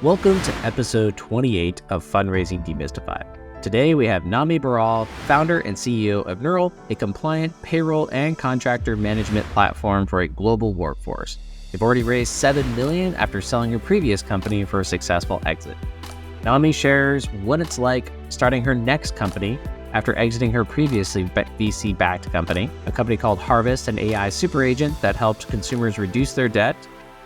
Welcome to episode 28 of Fundraising Demystified. Today we have Nami Baral, founder and CEO of Niural, a compliant payroll and contractor management platform for a global workforce. They've already raised $7 million after selling her previous company for a successful exit. Nami shares what it's like starting her next company after exiting her previously VC-backed company, a company called Harvest, an AI super agent that helped consumers reduce their debt.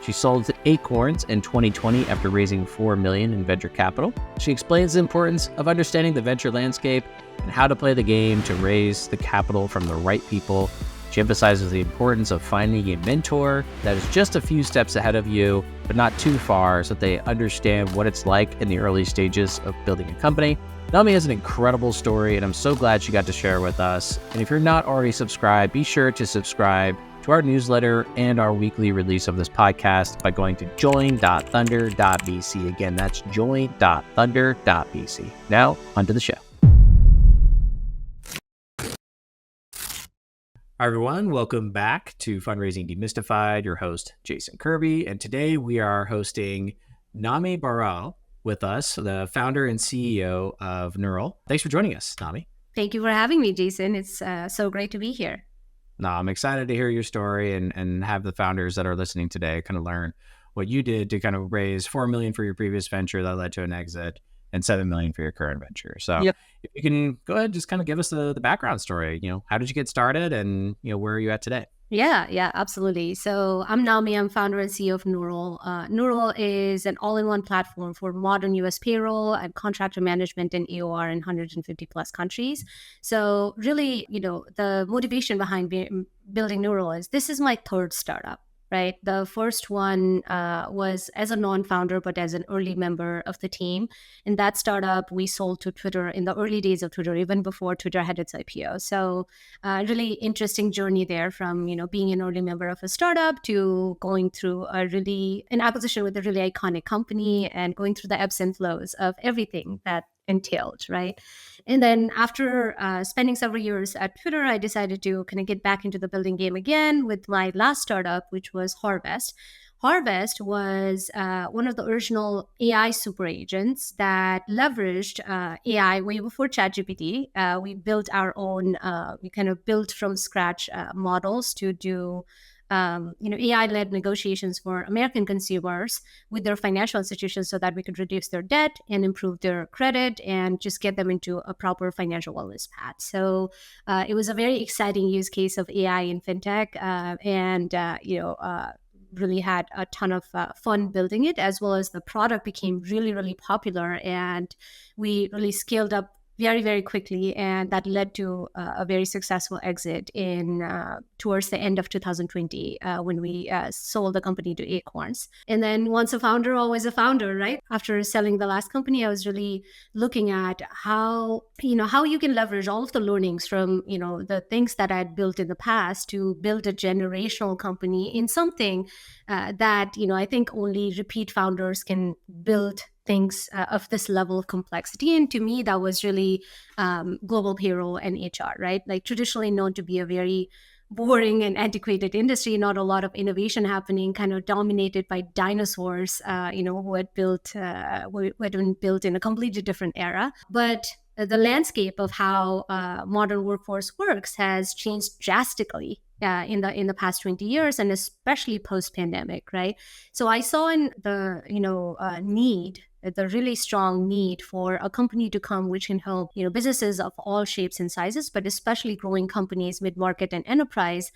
She sold to Acorns in 2020 after raising $4 million in venture capital. She explains the importance of understanding the venture landscape and how to play the game to raise the capital from the right people. She emphasizes the importance of finding a mentor that is just a few steps ahead of you, but not too far, so that they understand what it's like in the early stages of building a company. Nami has an incredible story, and I'm so glad she got to share it with us. And if you're not already subscribed, be sure to subscribe to our newsletter and our weekly release of this podcast by going to join.thunder.vc. Again, that's join.thunder.vc. Now, onto the show. Hi, everyone. Welcome back to Fundraising Demystified. Your host, Jason Kirby. And today we are hosting Nami Baral with us, the founder and CEO of Niural. Thanks for joining us, Nami. Thank you for having me, Jason. It's so great to be here. No, I'm excited to hear your story and have the founders that are listening today kind of learn what you did to kind of raise $4 million for your previous venture that led to an exit and $7 million for your current venture. So If you can go ahead, just kind of give us the background story. How did you get started and, where are you at today? Yeah, absolutely. So I'm Nami. I'm founder and CEO of Niural. Niural is an all-in-one platform for modern U.S. payroll and contractor management and AOR in 150 plus countries. So really, the motivation behind building Niural is this is my third startup. Right. The first one was as a non-founder, but as an early member of the team. In that startup, we sold to Twitter in the early days of Twitter, even before Twitter had its IPO. So really interesting journey there from, being an early member of a startup to going through an acquisition with a really iconic company and going through the ebbs and flows of everything that entailed, right? And then after spending several years at Twitter, I decided to kind of get back into the building game again with my last startup, which was Harvest. Harvest was one of the original AI super agents that leveraged AI way before ChatGPT. We built our own, we kind of built from scratch models to do AI-led negotiations for American consumers with their financial institutions so that we could reduce their debt and improve their credit and just get them into a proper financial wellness path. So it was a very exciting use case of AI in fintech really had a ton of fun building it, as well as the product became really, really popular and we really scaled up very, very quickly, and that led to a very successful exit in towards the end of 2020 when we sold the company to Acorns. And then once a founder, always a founder, right? After selling the last company, I was really looking at how you can leverage all of the learnings from the things that I had built in the past to build a generational company in something that I think only repeat founders can build things of this level of complexity. And to me, that was really global payroll and HR, right? Like traditionally known to be a very boring and antiquated industry, not a lot of innovation happening, kind of dominated by dinosaurs, who had been built in a completely different era. But the landscape of how modern workforce works has changed drastically in the past 20 years, and especially post-pandemic, right? So I saw in the the really strong need for a company to come which can help businesses of all shapes and sizes, but especially growing companies, mid-market and enterprise,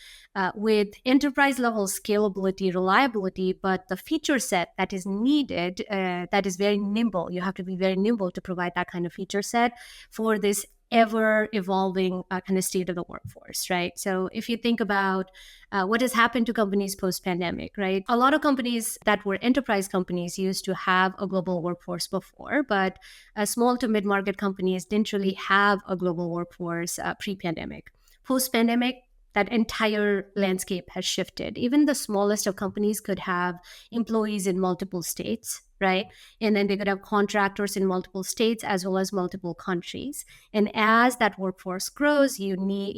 with enterprise level scalability, reliability, but the feature set that is needed that is very nimble. You have to be very nimble to provide that kind of feature set for this ever evolving kind of state of the workforce, right? So if you think about what has happened to companies post-pandemic, right? A lot of companies that were enterprise companies used to have a global workforce before, but small to mid-market companies didn't really have a global workforce pre-pandemic. Post-pandemic, that entire landscape has shifted. Even the smallest of companies could have employees in multiple states, right? And then they could have contractors in multiple states as well as multiple countries. And as that workforce grows, you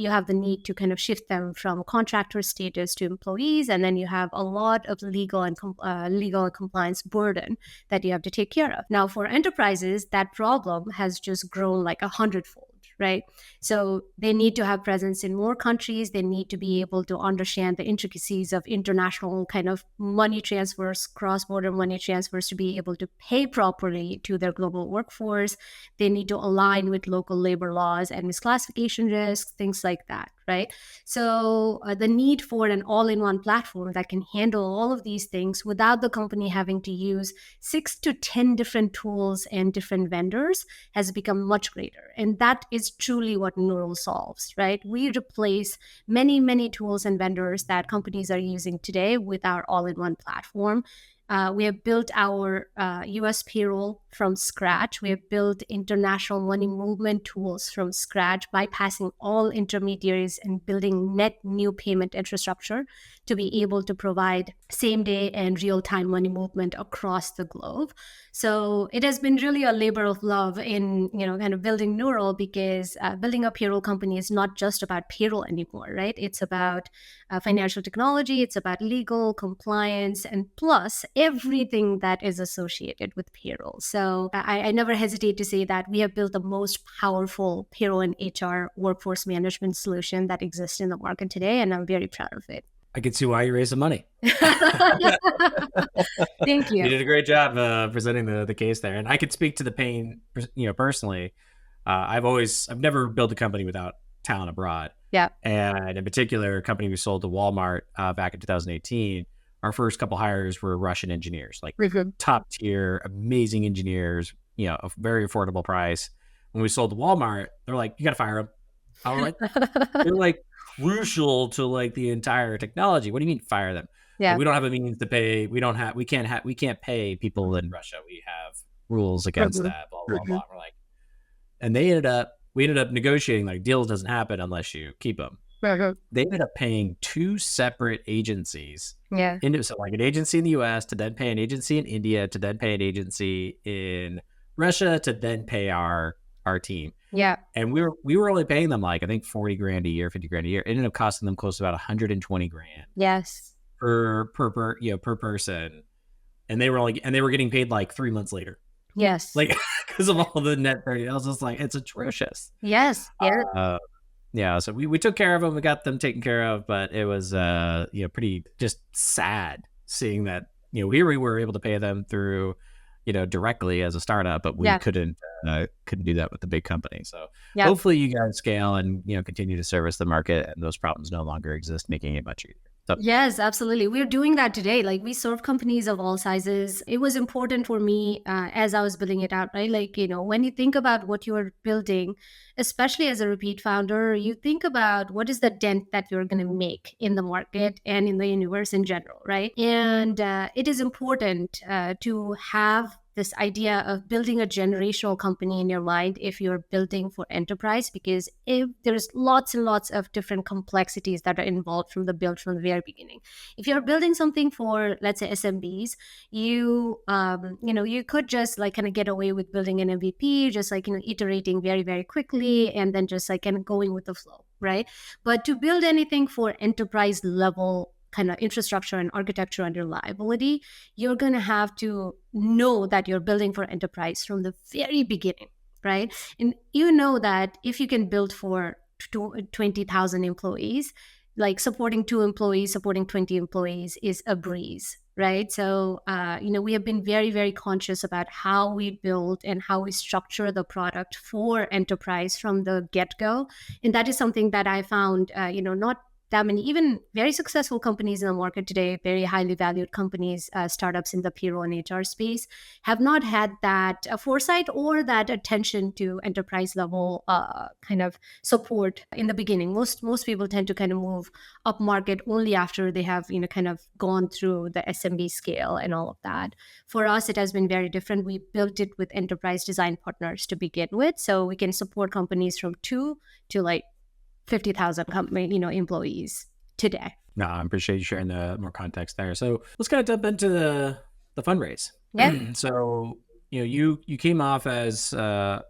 have the need to kind of shift them from contractor status to employees, and then you have a lot of legal and compliance burden that you have to take care of. Now, for enterprises, that problem has just grown like 100-fold. Right. So they need to have presence in more countries. They need to be able to understand the intricacies of international kind of money transfers, cross-border money transfers, to be able to pay properly to their global workforce. They need to align with local labor laws and misclassification risks, things like that. Right. So the need for an all-in-one platform that can handle all of these things without the company having to use 6 to 10 different tools and different vendors has become much greater. And that is truly what Niural solves, right? We replace many, many tools and vendors that companies are using today with our all-in-one platform. We have built our US payroll from scratch. We have built international money movement tools from scratch, bypassing all intermediaries and building net new payment infrastructure to be able to provide same-day and real-time money movement across the globe. So it has been really a labor of love in, kind of building Niural, because building a payroll company is not just about payroll anymore, right? It's about financial technology, it's about legal, compliance, and plus everything that is associated with payroll. So I never hesitate to say that we have built the most powerful payroll and HR workforce management solution that exists in the market today, and I'm very proud of it. I can see why you raised the money. Thank you. You did a great job presenting the case there, and I could speak to the pain, personally. I've never built a company without talent abroad. Yeah. And in particular, a company we sold to Walmart back in 2018. Our first couple hires were Russian engineers, like top tier, amazing engineers, a very affordable price. When we sold to Walmart, they're like, "You got to fire them." I was like, "They're like crucial to like the entire technology. What do you mean fire them? Yeah. Like, we don't have a means to pay. We can't pay people in Russia. We have rules against that. Blah blah blah." We're like, and we ended up negotiating, like, deals doesn't happen unless you keep them. They ended up paying 2 separate agencies. Yeah. So like an agency in the US to then pay an agency in India to then pay an agency in Russia to then pay our team. Yeah. And we were only paying them like, I think, 40 grand a year, 50 grand a year. It ended up costing them close to about 120 grand. Yes. Per person. And they were getting paid like 3 months later. Yes. Like, because of all the net 30. I was just like, it's atrocious. Yes. Yeah. Yeah, so we took care of them. We got them taken care of, but it was pretty just sad seeing that here we were able to pay them through directly as a startup, but we couldn't do that with the big company. So hopefully you guys scale and continue to service the market, and those problems no longer exist, making it much easier. So. Yes, absolutely. We're doing that today. Like, we serve companies of all sizes. It was important for me as I was building it out, right? Like, when you think about what you're building, especially as a repeat founder, you think about what is the dent that you're going to make in the market and in the universe in general, right? And it is important to have this idea of building a generational company in your mind if you're building for enterprise, because if there's lots and lots of different complexities that are involved from the very beginning. If you're building something for, let's say, SMBs, you could just like kind of get away with building an MVP, just like iterating very, very quickly, and then just like kind of going with the flow, right? But to build anything for enterprise level kind of infrastructure and architecture and reliability, you're going to have to know that you're building for enterprise from the very beginning, right? And that if you can build for 20,000 employees, like supporting 2 employees, supporting 20 employees is a breeze, right? So, we have been very, very conscious about how we build and how we structure the product for enterprise from the get-go. And that is something that I found, not that many, even very successful companies in the market today, very highly valued companies, startups in the payroll and HR space, have not had that foresight or that attention to enterprise level kind of support in the beginning. Most people tend to kind of move up market only after they have kind of gone through the SMB scale and all of that. For us, it has been very different. We built it with enterprise design partners to begin with, so we can support companies from 2 to like 50,000 company, employees today. No, I appreciate you sharing the more context there. So let's kind of jump into the fundraise. Yeah. So you came off as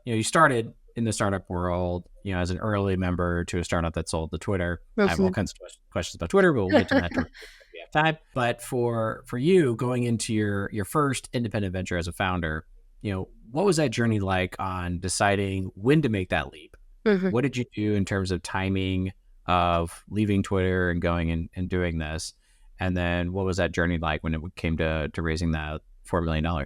you started in the startup world, as an early member to a startup that sold to Twitter. I have all kinds of questions about Twitter, but we'll get to that if we have time. But for you going into your first independent venture as a founder, what was that journey like on deciding when to make that leap? What did you do in terms of timing of leaving Twitter and going and doing this? And then what was that journey like when it came to raising that $4 million?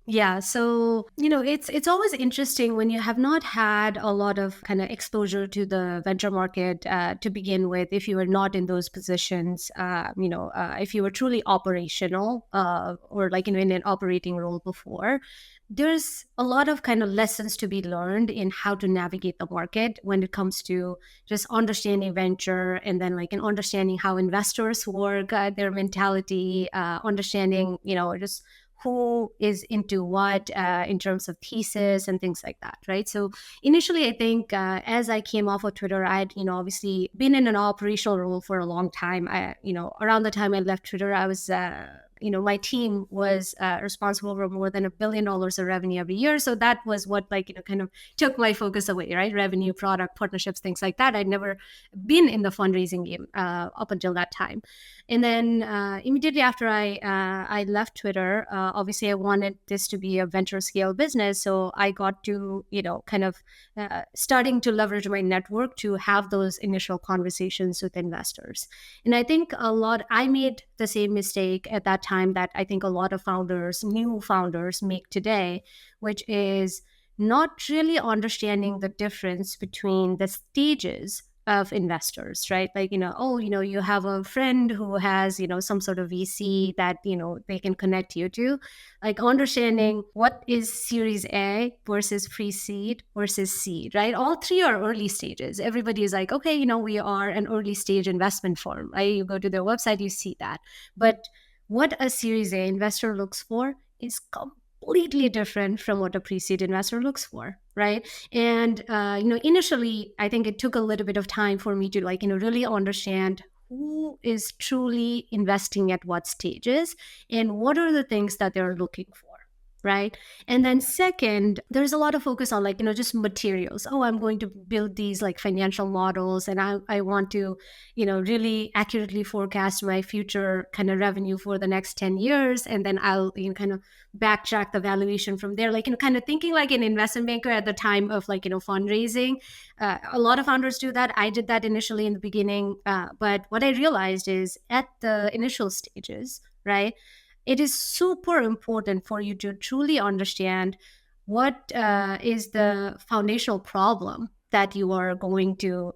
Yeah. So, it's always interesting when you have not had a lot of kind of exposure to the venture market to begin with. If you were not in those positions, if you were truly operational or like, in an operating role before, there's a lot of kind of lessons to be learned in how to navigate the market when it comes to just understanding venture, and then like in understanding how investors work, their mentality, understanding, just who is into what in terms of thesis and things like that, right? So initially, I think as I came off of Twitter, I'd obviously been in an operational role for a long time. Around the time I left Twitter, I was my team was responsible for more than $1 billion of revenue every year. So that was what kind of took my focus away, right? Revenue, product, partnerships, things like that. I'd never been in the fundraising game up until that time. And then immediately after I left Twitter, obviously I wanted this to be a venture scale business. So I got to, kind of starting to leverage my network to have those initial conversations with investors. And I think I made the same mistake at that time that I think a lot of new founders make today, which is not really understanding the difference between the stages of investors, right? Like, you have a friend who has, some sort of VC that, they can connect you to, like understanding what is Series A versus pre-seed versus seed, right? All three are early stages. Everybody is like, okay, we are an early stage investment firm, right? You go to their website, you see that. But what a Series A investor looks for is completely different from what a pre-seed investor looks for, right? And initially, I think it took a little bit of time for me to really understand who is truly investing at what stages and what are the things that they're looking for. Right. And then second, there's a lot of focus on just materials. Oh, I'm going to build these financial models, and I want to, really accurately forecast my future kind of revenue for the next 10 years. And then I'll kind of backtrack the valuation from there, kind of thinking like an investment banker at the time of fundraising. A lot of founders do that. I did that initially in the beginning. But what I realized is at the initial stages, right, it is super important for you to truly understand what is the foundational problem that you are going to,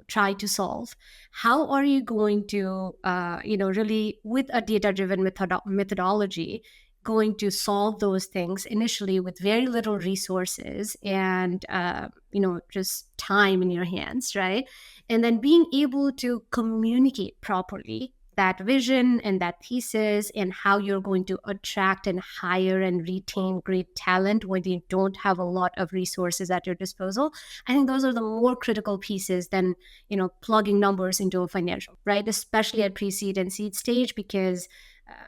try to solve. How are you going to, really with a data-driven methodology, going to solve those things initially with very little resources and, just time in your hands, right? And then being able to communicate properly that vision and that thesis and how you're going to attract and hire and retain great talent when you don't have a lot of resources at your disposal. I think those are the more critical pieces than, plugging numbers into a financial, right? Especially at pre-seed and seed stage, because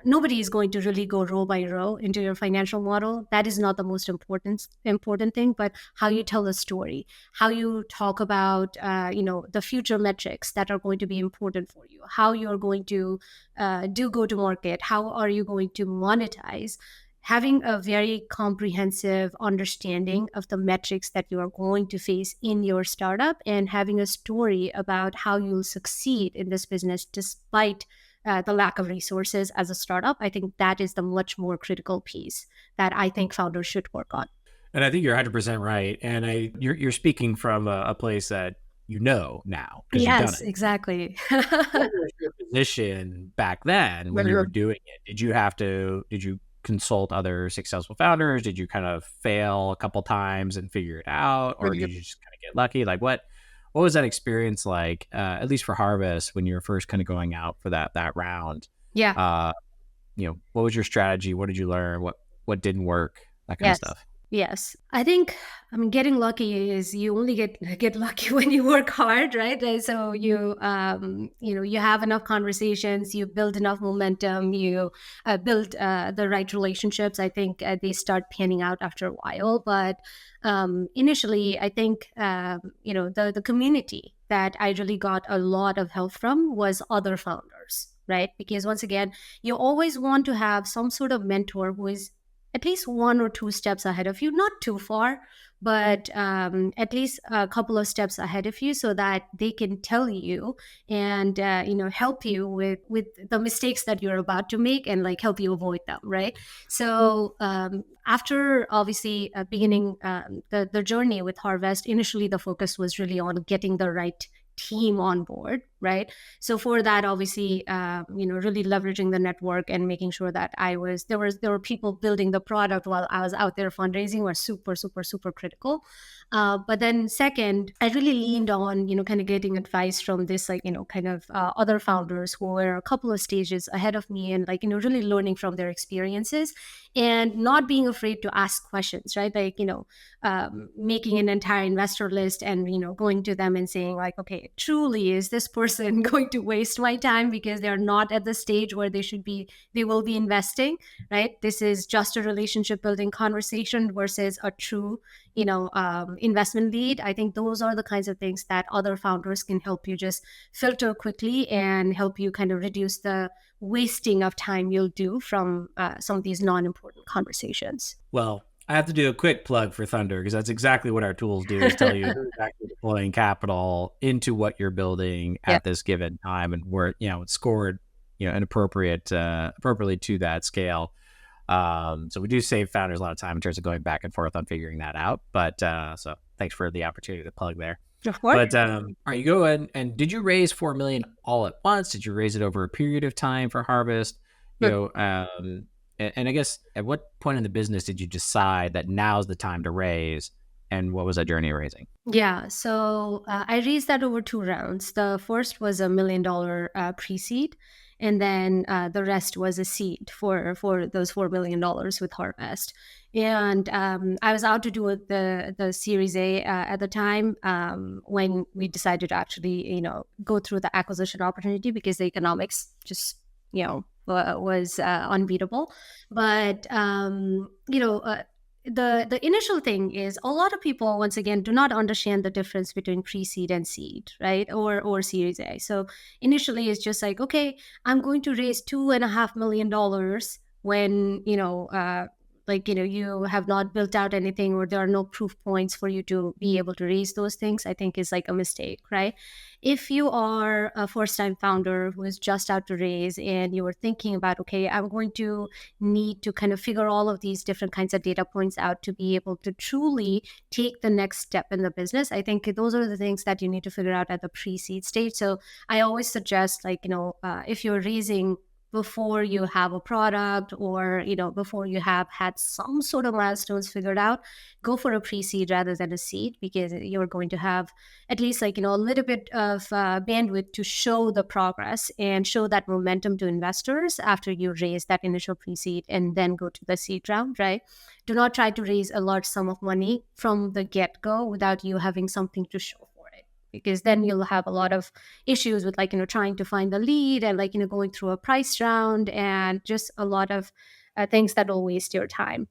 nobody is going to really go row by row into your financial model. That is not the most important thing, but how you tell the story, how you talk about, the future metrics that are going to be important for you, how you're going to do go to market, how are you going to monetize. Having a very comprehensive understanding of the metrics that you are going to face in your startup, and having a story about how you'll succeed in this business despite the lack of resources as a startup. I think that is the much more critical piece that I think founders should work on. And I think you're 100% right. And you're speaking from a place that now because you've done it. Exactly. What was your position back then when you were doing it? Did you consult other successful founders? Did you kind of fail a couple times and figure it out? Or did you just kind of get lucky? Like what was that experience like, at least for Harvest, when you were first kind of going out for that round? Yeah. What was your strategy? What did you learn? What didn't work? That kind of stuff. Yes. Getting lucky is you only get lucky when you work hard, right? So you have enough conversations, you build enough momentum, you build the right relationships. I think they start panning out after a while. But initially, I think, the community that I really got a lot of help from was other founders, right? Because once again, you always want to have some sort of mentor who is at least one or two steps ahead of you, not too far, but at least a couple of steps ahead of you, so that they can tell you and help you with the mistakes that you're about to make, and like help you avoid them, right? So after obviously beginning the journey with Harvest, initially the focus was really on getting the right team on board, right? So for that, obviously, really leveraging the network and making sure that there were people building the product while I was out there fundraising were super, super, super critical. But then second, I really leaned on, kind of getting advice from this, other founders who were a couple of stages ahead of me, and really learning from their experiences and not being afraid to ask questions, right? Making an entire investor list and, going to them and saying like, okay, truly, is this person going to waste my time because they're not at the stage where they will be investing, right? This is just a relationship building conversation versus a true investment lead. I think those are the kinds of things that other founders can help you just filter quickly and help you kind of reduce the wasting of time you'll do from some of these non-important conversations. Well, I have to do a quick plug for Thunder, because that's exactly what our tools do, is tell you who's actually deploying capital into what you're building at this given time, and where it's scored and appropriately to that scale. So we do save founders a lot of time in terms of going back and forth on figuring that out. But so thanks for the opportunity to plug there. Of course. But all right, you go ahead and did you raise $4 million all at once? Did you raise it over a period of time for Harvest? And I guess at what point in the business did you decide that now's the time to raise? And what was that journey of raising? Yeah, so I raised that over 2 rounds. The first was $1 million pre-seed, and then the rest was a seed for those $4 million with Harvest. And I was out to do the Series A at the time when we decided to actually go through the acquisition opportunity, because the economics just was unbeatable. But the initial thing is, a lot of people once again do not understand the difference between pre-seed and seed, right? Or Series A. So initially it's just like, okay, I'm going to raise $2.5 million when you have not built out anything, or there are no proof points for you to be able to raise those things, I think is like a mistake, right? If you are a first-time founder who is just out to raise, and you are thinking about, okay, I'm going to need to kind of figure all of these different kinds of data points out to be able to truly take the next step in the business, I think those are the things that you need to figure out at the pre-seed stage. So I always suggest, if you're raising before you have a product, or before you have had some sort of milestones figured out, go for a pre-seed rather than a seed, because you're going to have at least a little bit of bandwidth to show the progress and show that momentum to investors after you raise that initial pre-seed and then go to the seed round, right? Do not try to raise a large sum of money from the get-go without you having something to show, because then you'll have a lot of issues with trying to find the lead, and going through a price round, and just a lot of things that will waste your time.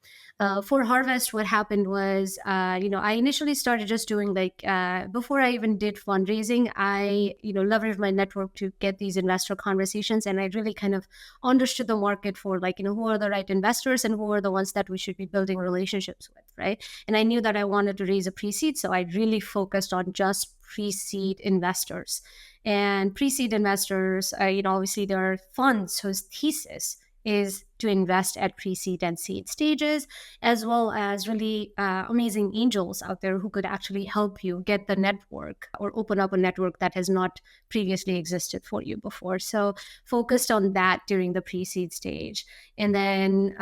For Harvest, what happened was, I initially started just doing before I even did fundraising, I leveraged my network to get these investor conversations, and I really kind of understood the market for who are the right investors and who are the ones that we should be building relationships with, right? And I knew that I wanted to raise a pre-seed, so I really focused on just pre-seed investors. And pre-seed investors, obviously there are funds whose thesis is to invest at pre-seed and seed stages, as well as really amazing angels out there who could actually help you get the network or open up a network that has not previously existed for you before. So focused on that during the pre-seed stage, and then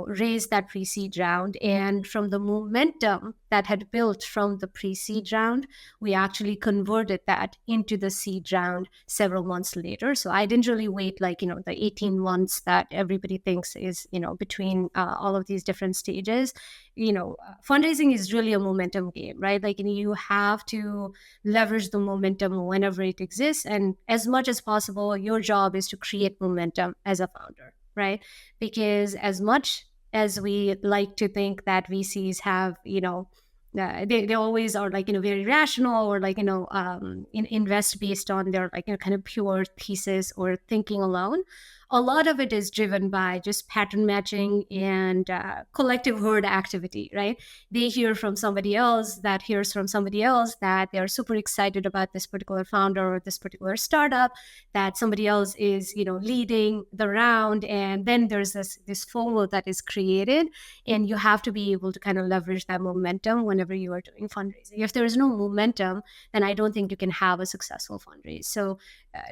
raise that pre-seed round. And from the momentum that had built from the pre-seed round, we actually converted that into the seed round several months later. So I didn't really wait the 18 months that everybody everybody thinks is, between all of these different stages. Fundraising is really a momentum game, right? Like, you have to leverage the momentum whenever it exists. And as much as possible, your job is to create momentum as a founder, right? Because as much as we like to think that VCs have, they always are like, very rational, or like, invest based on their like, kind of pure thesis or thinking alone. A lot of it is driven by just pattern matching and collective herd activity, right? They hear from somebody else that hears from somebody else that they're super excited about this particular founder or this particular startup, that somebody else is, leading the round. And then there's this FOMO that is created, and you have to be able to kind of leverage that momentum whenever you are doing fundraising. If there is no momentum, then I don't think you can have a successful fundraise. So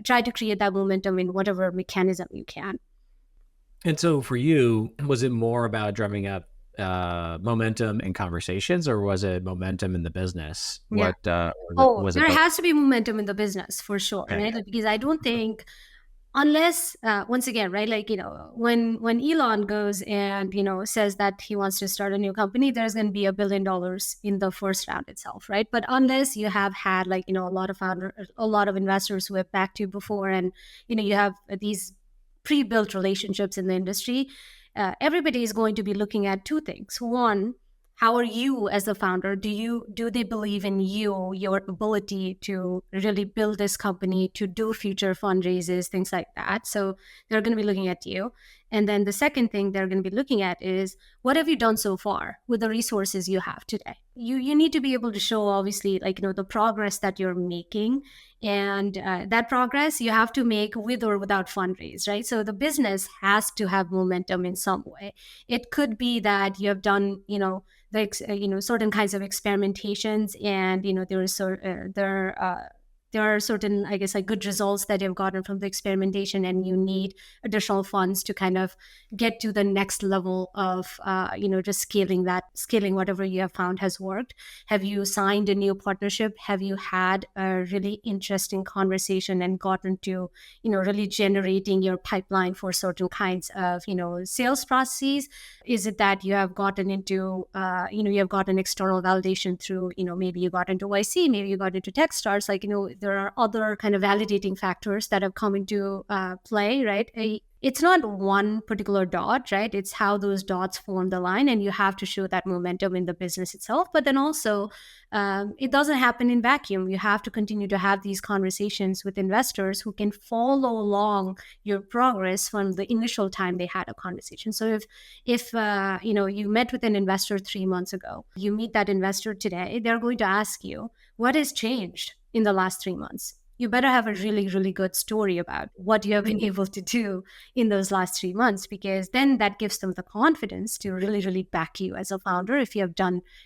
try to create that momentum in whatever mechanism you can. And so for you, was it more about drumming up momentum in conversations, or was it momentum in the business? Yeah. Was it there both? has to be momentum in the business for sure, Okay. right? Because I don't think, unless once again, right, like, when Elon goes and says that he wants to start a new company, there's going to be $1 billion in the first round itself, right? But unless you have had like, a lot of investors who have backed you before, and you have these pre-built relationships in the industry, everybody is going to be looking at two things. One, how are you as a founder? Do they believe in you, your ability to really build this company, to do future fundraisers, things like that? So they're going to be looking at you. And then the second thing they're going to be looking at is, what have you done so far with the resources you have today? You need to be able to show, obviously, like, the progress that you're making. And that progress you have to make with or without fundraise, right? So the business has to have momentum in some way. It could be that you have done, certain kinds of experimentations, and there are certain, I guess, like good results that you've gotten from the experimentation, and you need additional funds to kind of get to the next level of, just scaling whatever you have found has worked. Have you signed a new partnership? Have you had a really interesting conversation and gotten to, really generating your pipeline for certain kinds of, sales processes? Is it that you have gotten into, you have gotten external validation through, maybe you got into YC, maybe you got into Techstars, like, there are other kind of validating factors that have come into play, right? It's not one particular dot, right? It's how those dots form the line, and you have to show that momentum in the business itself. But then also, it doesn't happen in vacuum. You have to continue to have these conversations with investors who can follow along your progress from the initial time they had a conversation. So if you met with an investor 3 months ago, you meet that investor today, they're going to ask you, what has changed in the last 3 months? You better have a really, really good story about what you have been able to do in those last 3 months, because then that gives them the confidence to really, really back you as a founder if you have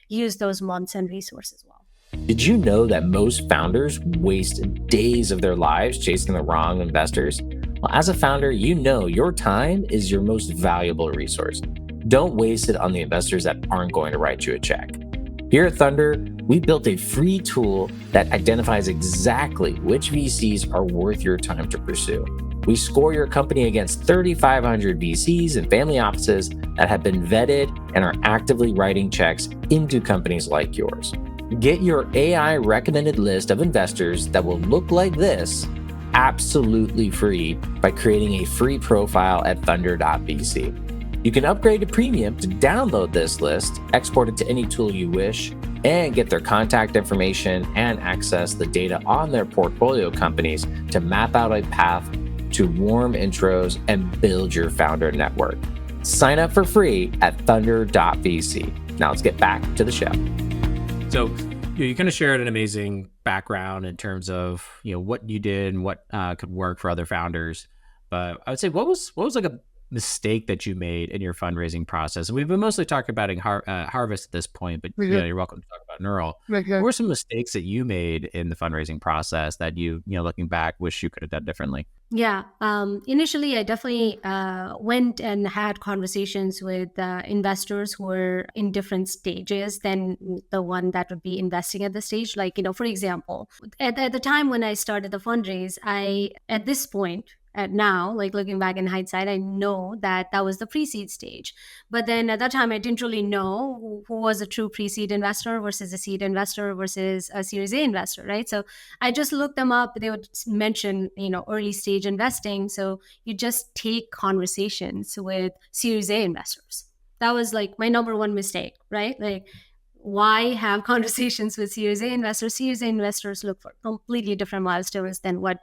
used those months and resources well. Did you know that most founders waste days of their lives chasing the wrong investors? Well, as a founder, you know your time is your most valuable resource. Don't waste it on the investors that aren't going to write you a check. Here at Thunder, we built a free tool that identifies exactly which VCs are worth your time to pursue. We score your company against 3,500 VCs and family offices that have been vetted and are actively writing checks into companies like yours. Get your AI recommended list of investors that will look like this absolutely free by creating a free profile at Thunder.vc. You can upgrade to premium to download this list, export it to any tool you wish, and get their contact information and access the data on their portfolio companies to map out a path to warm intros and build your founder network. Sign up for free at Thunder.vc. Now let's get back to the show. So you kind of shared an amazing background in terms of what you did and what could work for other founders. But I would say, what was like a mistake that you made in your fundraising process? And we've been mostly talking about Harvest at this point, but you're welcome to talk about Niural. What were some mistakes that you made in the fundraising process that you looking back, wish you could have done differently? Yeah. Initially, I definitely went and had conversations with investors who were in different stages than the one that would be investing at the stage. Like, for example, at the time when I started the fundraise, at this point, now, like looking back in hindsight, I know that that was the pre-seed stage. But then at that time, I didn't really know who was a true pre-seed investor versus a seed investor versus a Series A investor, right? So I just looked them up. They would mention, early stage investing. So you just take conversations with Series A investors. That was like my number one mistake, right? Like, why have conversations with Series A investors? Series A investors look for completely different milestones than what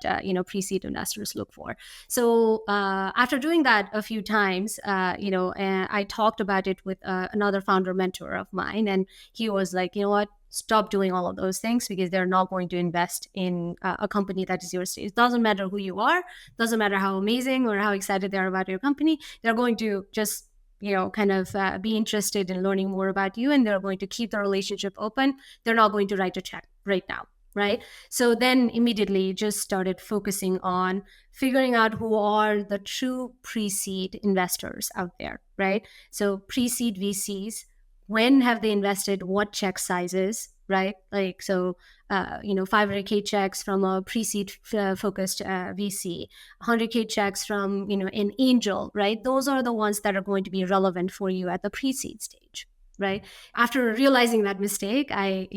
pre-seed investors look for. So after doing that a few times, and I talked about it with another founder mentor of mine, and he was like, you know what? Stop doing all of those things because they're not going to invest in a company that is your stage. It doesn't matter who you are, doesn't matter how amazing or how excited they are about your company. They're going to just be interested in learning more about you, and they're going to keep the relationship open. They're not going to write a check right now, right? So then immediately just started focusing on figuring out who are the true pre-seed investors out there, right? So pre-seed VCs, when have they invested, what check sizes, right? Like, so 500K checks from a pre-seed focused VC, 100K checks from an angel, right? Those are the ones that are going to be relevant for you at the pre-seed stage, right? After realizing that mistake, I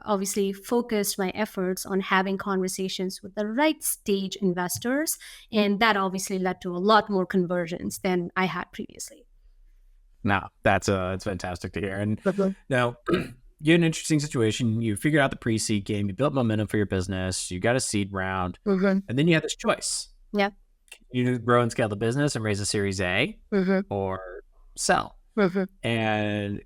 obviously focused my efforts on having conversations with the right stage investors, and that obviously led to a lot more conversions than I had previously. No, that's fantastic to hear. And now you had an interesting situation. You figured out the pre-seed game, you built momentum for your business, you got a seed round, and then you had this choice. Yeah. You grow and scale the business and raise a Series A or sell. And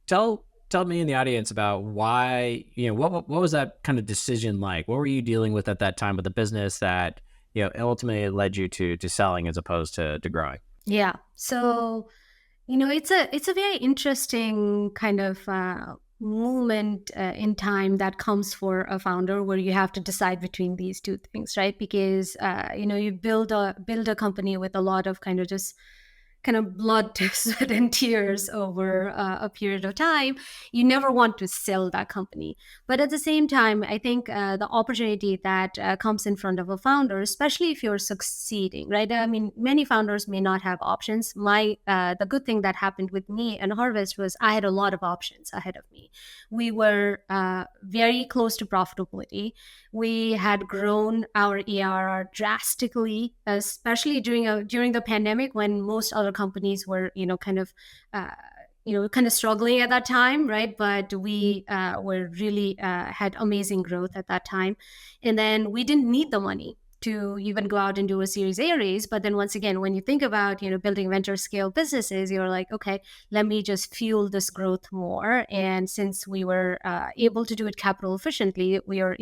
tell me in the audience about why, what was that kind of decision like? What were you dealing with at that time with the business that, ultimately led you to selling as opposed to growing? Yeah. So, it's a very interesting kind of moment in time that comes for a founder where you have to decide between these two things, right? Because you build a company with a lot of kind of blood, sweat, and tears over a period of time. You never want to sell that company. But at the same time, I think the opportunity that comes in front of a founder, especially if you're succeeding, right? I mean, many founders may not have options. The good thing that happened with me and Harvest was I had a lot of options ahead of me. We were very close to profitability. We had grown our ARR drastically, especially during the pandemic when most other companies were, kind of struggling at that time, right? But we were really had amazing growth at that time, and then we didn't need the money to even go out and do a Series A raise. But then once again, when you think about, building venture scale businesses, you're like, okay, let me just fuel this growth more. And since we were able to do it capital efficiently, we were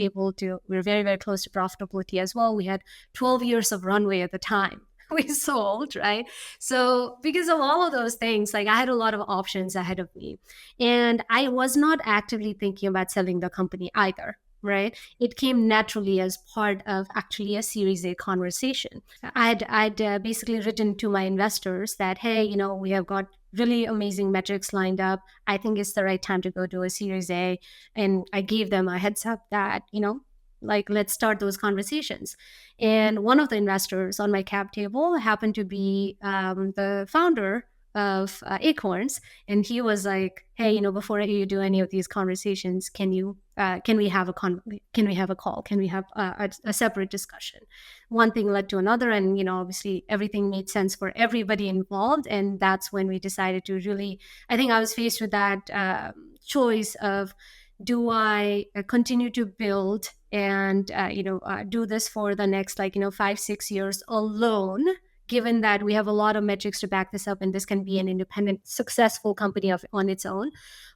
very, very close to profitability as well. We had 12 years of runway at the time we sold, right? So because of all of those things, like I had a lot of options ahead of me, and I was not actively thinking about selling the company either. Right. It came naturally as part of actually a Series A conversation. I'd basically written to my investors that, hey, we have got really amazing metrics lined up. I think it's the right time to go do a Series A. And I gave them a heads up that, like, let's start those conversations. And one of the investors on my cap table happened to be the founder of Acorns, and he was like, hey, before you do any of these conversations, can we have a call, can we have a separate discussion? One thing led to another, and obviously everything made sense for everybody involved, and that's when we decided to really, I think I was faced with that choice of, do I continue to build and do this for the next 5-6 years alone, given that we have a lot of metrics to back this up and this can be an independent, successful company on its own,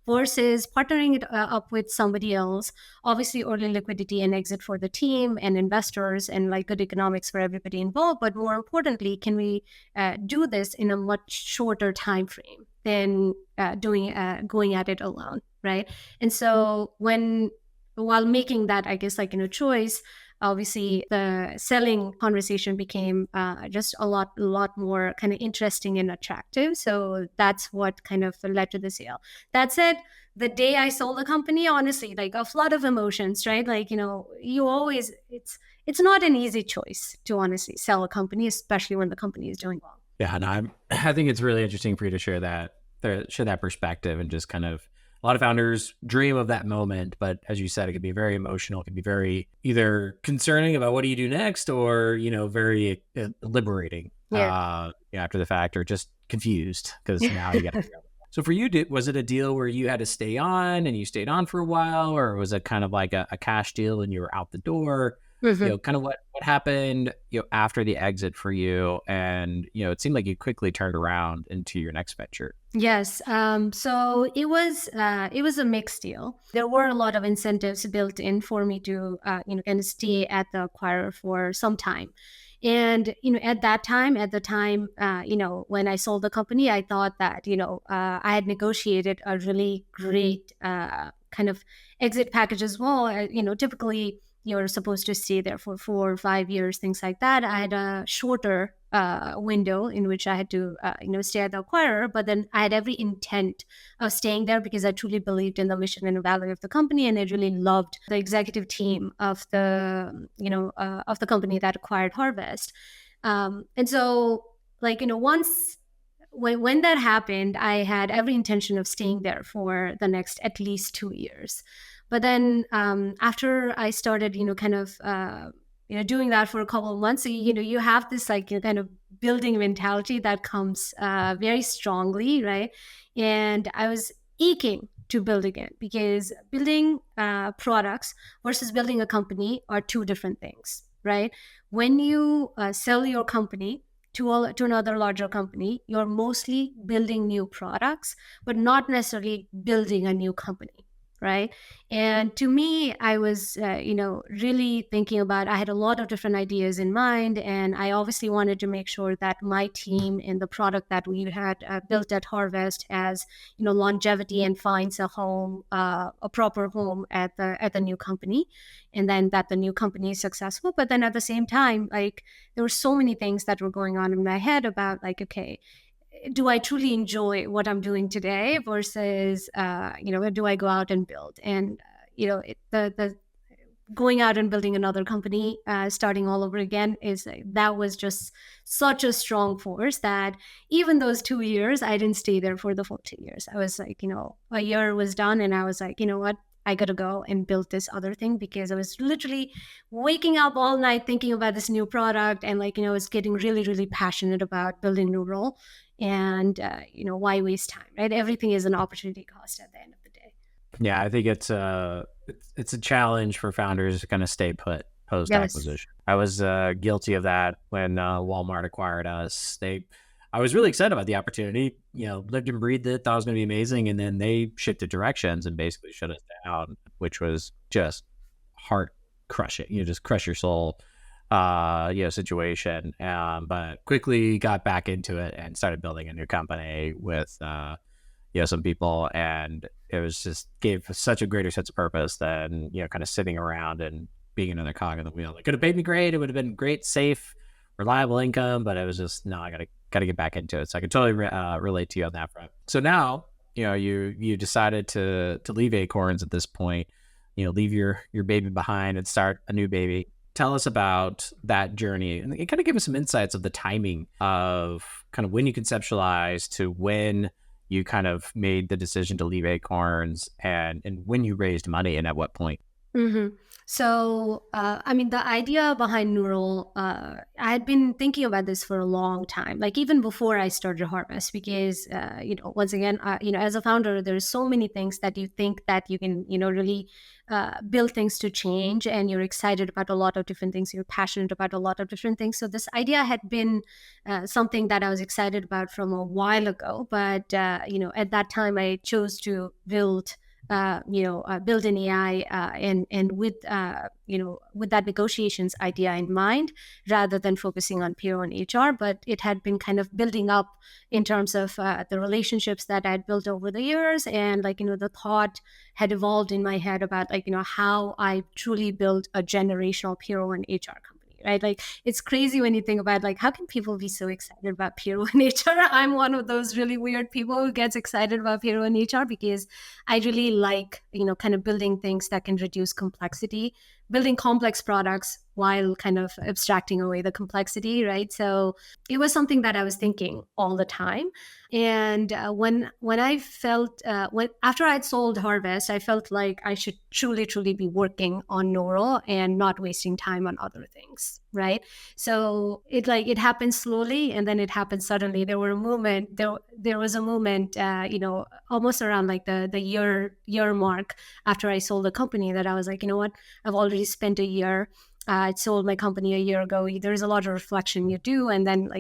versus partnering it up with somebody else, obviously early liquidity and exit for the team and investors and good economics for everybody involved. But more importantly, can we do this in a much shorter time frame than going at it alone, right? And so while making that, I guess, choice, obviously the selling conversation became just a lot more kind of interesting and attractive. So that's what kind of led to the sale. That said, the day I sold the company, honestly, like a flood of emotions, right? Like, you always, it's not an easy choice to honestly sell a company, especially when the company is doing well. Yeah, and I think it's really interesting for you to share that perspective, and just kind of, a lot of founders dream of that moment, but as you said, it can be very emotional. It can be very either concerning about what do you do next, or very liberating Yeah. after the fact, or just confused because now you got to. So for you, was it a deal where you had to stay on and you stayed on for a while, or was it kind of like a cash deal and you were out the door? Kind of what happened, after the exit for you, and it seemed like you quickly turned around into your next venture. Yes. So it was a mixed deal. There were a lot of incentives built in for me to kind of stay at the acquirer for some time. And at the time, when I sold the company, I thought that I had negotiated a really great kind of exit package as well. Typically you're supposed to stay there for 4 or 5 years, things like that. I had a shorter window in which I had to, stay at the acquirer, but then I had every intent of staying there because I truly believed in the mission and the value of the company, and I really loved the executive team of the company that acquired Harvest. And so, once when that happened, I had every intention of staying there for the next at least 2 years. But then after I started, kind of, doing that for a couple of months, so, you have this kind of building mentality that comes very strongly, right? And I was aching to build again, because building products versus building a company are two different things, right? When you sell your company to another larger company, you're mostly building new products, but not necessarily building a new company, right? And to me, I was, really thinking about, I had a lot of different ideas in mind, and I obviously wanted to make sure that my team and the product that we had built at Harvest has, longevity and finds a home, a proper home at the new company, and then that the new company is successful. But then at the same time, there were so many things that were going on in my head about, okay, do I truly enjoy what I'm doing today versus, do I go out and build? And, the going out and building another company, starting all over again, that was just such a strong force that even those 2 years, I didn't stay there for the full 2 years. I was a year was done, and I was like, you know what? I got to go and build this other thing, because I was literally waking up all night thinking about this new product, and I was getting really, really passionate about building Niural. And why waste time, right? Everything is an opportunity cost at the end of the day. Yeah, I think it's a challenge for founders to kind of stay put post acquisition. Yes. I was guilty of that when Walmart acquired us. I was really excited about the opportunity, lived and breathed it, thought it was going to be amazing, and then they shifted directions and basically shut us down, which was just heart crushing. Just crush your soul. Situation. But quickly got back into it and started building a new company with, some people, and it was just gave such a greater sense of purpose than, kind of sitting around and being another cog in the wheel. It could have paid me great. It would have been great, safe, reliable income, but it was just, no, I gotta get back into it. So I can totally relate to you on that front. So now, you decided to leave Acorns at this point, leave your baby behind and start a new baby. Tell us about that journey, and kind of give us some insights of the timing of kind of when you conceptualized to when you kind of made the decision to leave Acorns, and when you raised money and at what point. Mm-hmm. So, the idea behind Niural, I had been thinking about this for a long time, even before I started Harvest, because, once again, as a founder, there's so many things that you think that you can, really build things to change, and you're excited about a lot of different things. You're passionate about a lot of different things. So this idea had been something that I was excited about from a while ago, but, at that time I chose to build build an AI and with with that negotiations idea in mind, rather than focusing on payroll and HR. But it had been kind of building up in terms of the relationships that I'd built over the years, and the thought had evolved in my head about how I truly built a generational payroll and HR company. Right? Like, it's crazy when you think about how can people be so excited about payroll and HR? I'm one of those really weird people who gets excited about payroll and HR because I really like, kind of building things that can reduce complexity, building complex products while kind of abstracting away the complexity, right? So it was something that I was thinking all the time. And when I felt, after I'd sold Harvest, I felt like I should truly be working on Niural and not wasting time on other things, right? So it happened slowly, and then it happened suddenly. There was a moment, almost around the year mark after I sold the company, that I was like, you know what, I've already spent a year. I sold my company a year ago. There's a lot of reflection you do, and then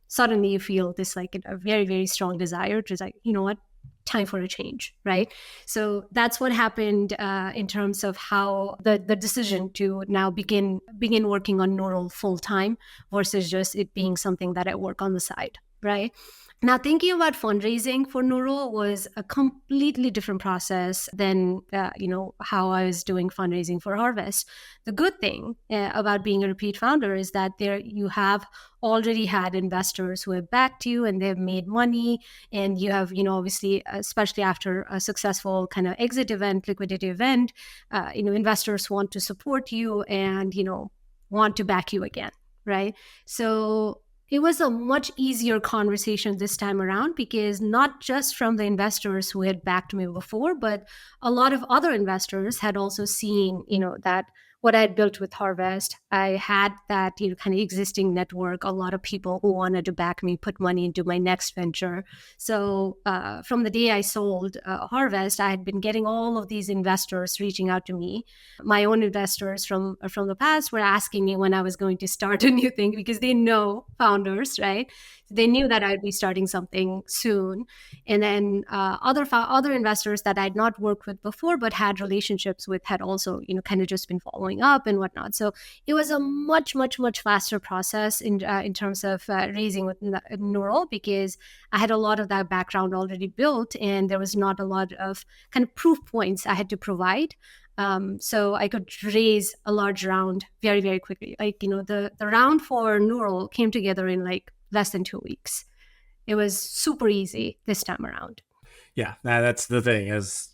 suddenly you feel this a very, very strong desire to you know what, time for a change, right? So that's what happened in terms of how the decision to now begin working on Niural full time versus just it being something that I work on the side, right? Now, thinking about fundraising for Niural was a completely different process than how I was doing fundraising for Harvest. The good thing about being a repeat founder is that you have already had investors who have backed you and they've made money, and you have obviously, especially after a successful kind of exit event, liquidity event, investors want to support you and want to back you again, right? So it was a much easier conversation this time around, because not just from the investors who had backed me before, but a lot of other investors had also seen, that what I had built with Harvest, I had that, kind of existing network, a lot of people who wanted to back me, put money into my next venture. So from the day I sold Harvest, I had been getting all of these investors reaching out to me. My own investors from the past were asking me when I was going to start a new thing, because they know founders, right? They knew that I'd be starting something soon. And then other investors that I'd not worked with before but had relationships with had also, kind of just been following up and whatnot. So it was a much faster process in terms of raising with Niural, because I had a lot of that background already built, and there was not a lot of kind of proof points I had to provide. So I could raise a large round very, very quickly. The round for Niural came together in less than 2 weeks. It was super easy this time around. Yeah, that's the thing is,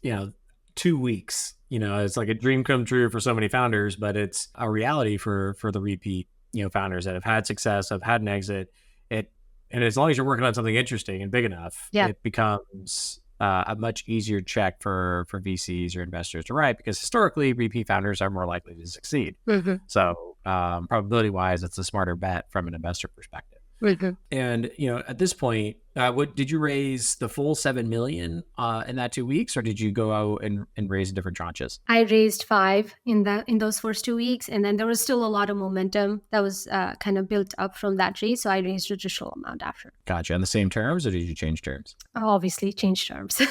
2 weeks, it's like a dream come true for so many founders, but it's a reality for the repeat, founders that have had success, have had an exit. And as long as you're working on something interesting and big enough, it becomes a much easier check for VCs or investors to write, because historically repeat founders are more likely to succeed. Mm-hmm. So probability wise, it's a smarter bet from an investor perspective. Mm-hmm. And at this point, what did you raise the full $7 million in that 2 weeks, or did you go out and raise different tranches? I raised 5 in those first 2 weeks, and then there was still a lot of momentum that was kind of built up from that raise. So I raised a traditional amount after. Gotcha. On the same terms, or did you change terms? Obviously, change terms.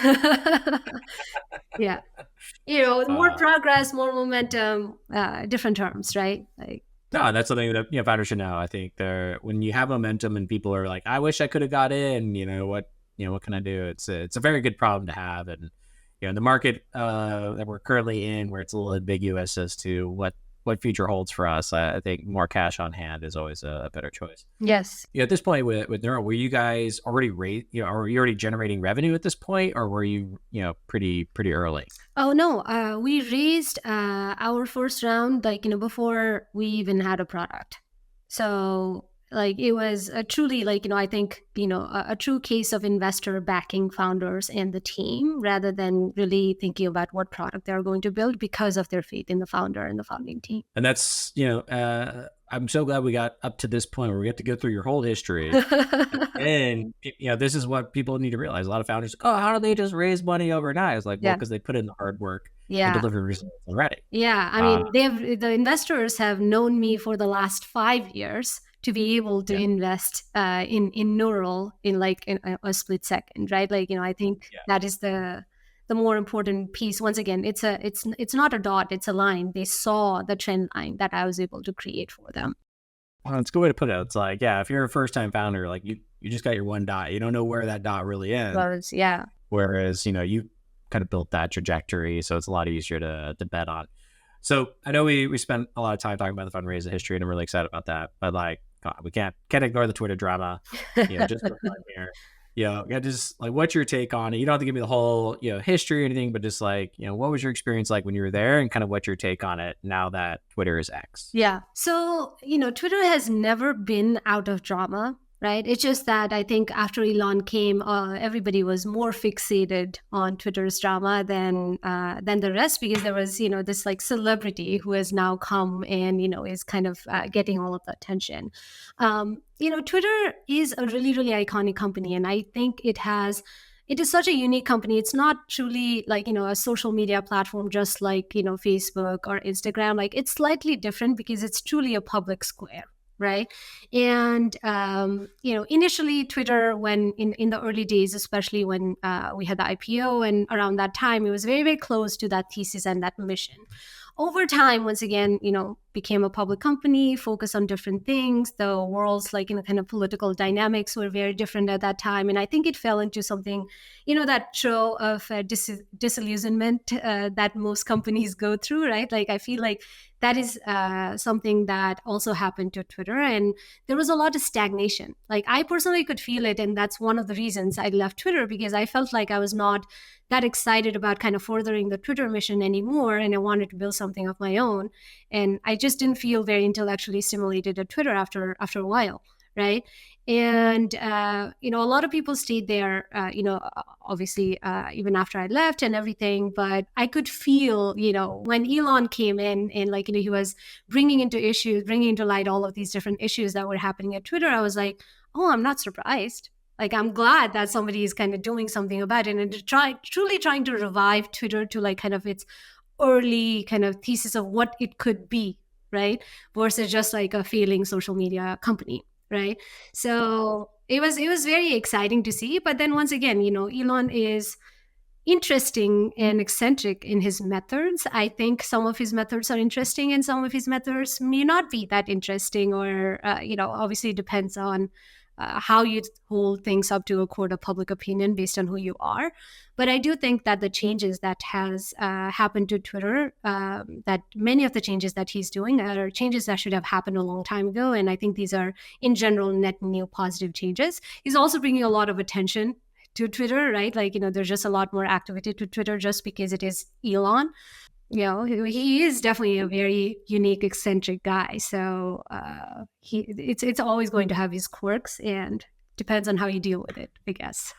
Yeah, more progress, more momentum, different terms, right? No, that's something that founders should know. I think when you have momentum and people are like, I wish I could have got in, what can I do? It's a very good problem to have. And the market that we're currently in, where it's a little ambiguous as to what future holds for us, I think more cash on hand is always a better choice. Yes. At this point with Niural, were you guys already are you already generating revenue at this point, or were you pretty early? Oh no, we raised our first round before we even had a product. So it was a truly I think a true case of investor backing founders and the team, rather than really thinking about what product they're going to build, because of their faith in the founder and the founding team. And that's I'm so glad we got up to this point where we have to go through your whole history. And this is what people need to realize. A lot of founders, how do they just raise money overnight? It's like, well, because they put in the hard work and deliver results already. Yeah, I mean, the investors have known me for the last 5 years to be able to invest in Niural in a split second, right? I think that is the the more important piece. Once again, it's not a dot, it's a line. They saw the trend line that I was able to create for them. Well, it's a good way to put it. It's like, yeah, if you're a first time founder, like you just got your one dot. You don't know where that dot really ends. Yeah. Whereas, you kind of built that trajectory. So it's a lot easier to bet on. So I know we spent a lot of time talking about the fundraising history, and I'm really excited about that. But like, God, we can't ignore the Twitter drama. Just for fun here. Just like, what's your take on it? You don't have to give me the whole, history or anything, but just like, what was your experience like when you were there, and kind of what's your take on it now that Twitter is X? Yeah. So, Twitter has never been out of drama, right? It's just that I think after Elon came, everybody was more fixated on Twitter's drama than the rest, because there was, this like celebrity who has now come and, is kind of getting all of the attention. Twitter is a really, really iconic company. And I think it is such a unique company. It's not truly like, a social media platform, just like, Facebook or Instagram. Like, it's slightly different because it's truly a public square, right? And, initially Twitter, when in the early days, especially when we had the IPO and around that time, it was very, very close to that thesis and that mission. Over time, once again, became a public company, focused on different things. The world's kind of political dynamics were very different at that time. And I think it fell into something, that trope of disillusionment that most companies go through, right? Like, I feel like that is something that also happened to Twitter. And there was a lot of stagnation. Like, I personally could feel it. And that's one of the reasons I left Twitter, because I felt like I was not that excited about kind of furthering the Twitter mission anymore. And I wanted to build something of my own. And I just didn't feel very intellectually stimulated at Twitter after a while, right? And, a lot of people stayed there, obviously, even after I left and everything. But I could feel, when Elon came in and he was bringing into light all of these different issues that were happening at Twitter, I was like, oh, I'm not surprised. Like, I'm glad that somebody is kind of doing something about it and truly trying to revive Twitter to like kind of its early kind of thesis of what it could be, right? Versus just like a failing social media company, right? So it was very exciting to see. But then once again, Elon is interesting and eccentric in his methods. I think some of his methods are interesting and some of his methods may not be that interesting, or, obviously it depends on how you hold things up to a court of public opinion based on who you are. But I do think that the changes that has happened to Twitter, that many of the changes that he's doing are changes that should have happened a long time ago. And I think these are, in general, net new positive changes. He's also bringing a lot of attention to Twitter, right? Like, there's just a lot more activity to Twitter just because it is Elon. He is definitely a very unique, eccentric guy. So it's always going to have his quirks, and depends on how you deal with it, I guess.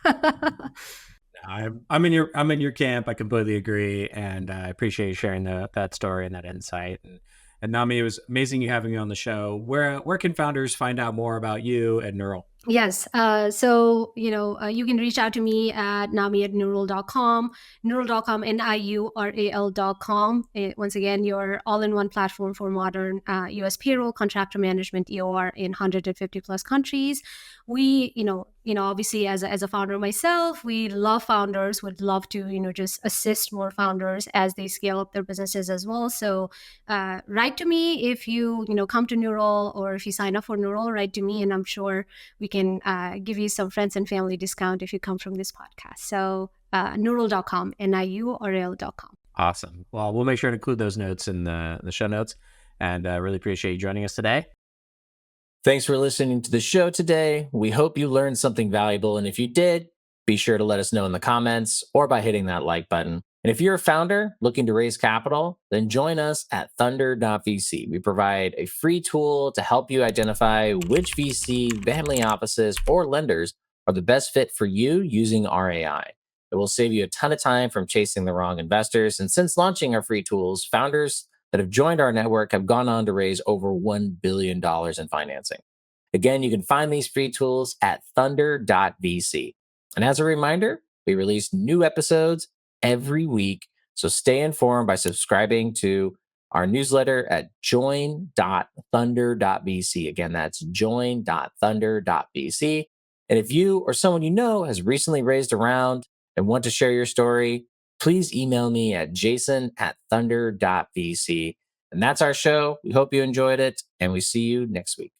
I'm in your camp. I completely agree, and I appreciate you sharing that story and that insight. And Nami, it was amazing you having you on the show. Where can founders find out more about you and Niural? Yes. So, you can reach out to me at nami@niural.com, niural.com, niural.com. Once again, your all-in-one platform for modern U.S. payroll, contractor management, EOR in 150 plus countries. We, obviously as a founder myself, we love founders, would love to, just assist more founders as they scale up their businesses as well. So write to me if you, come to Niural, or if you sign up for Niural, write to me, and I'm sure we can give you some friends and family discount if you come from this podcast. So niural.com, niural.com. Awesome. Well, we'll make sure to include those notes in the show notes, and really appreciate you joining us today. Thanks for listening to the show today. We hope you learned something valuable. And if you did, be sure to let us know in the comments or by hitting that like button. And if you're a founder looking to raise capital, then join us at Thunder.vc. We provide a free tool to help you identify which VC, family offices, or lenders are the best fit for you using our AI. It will save you a ton of time from chasing the wrong investors. And since launching our free tools, founders that have joined our network have gone on to raise over $1 billion in financing. Again, you can find these free tools at Thunder.vc. And as a reminder, we release new episodes every week, so stay informed by subscribing to our newsletter at join.thunder.vc. Again, that's join.thunder.vc. And if you or someone you know has recently raised a round and want to share your story, please email me at jason@thunder.vc. And that's our show. We hope you enjoyed it, and we see you next week.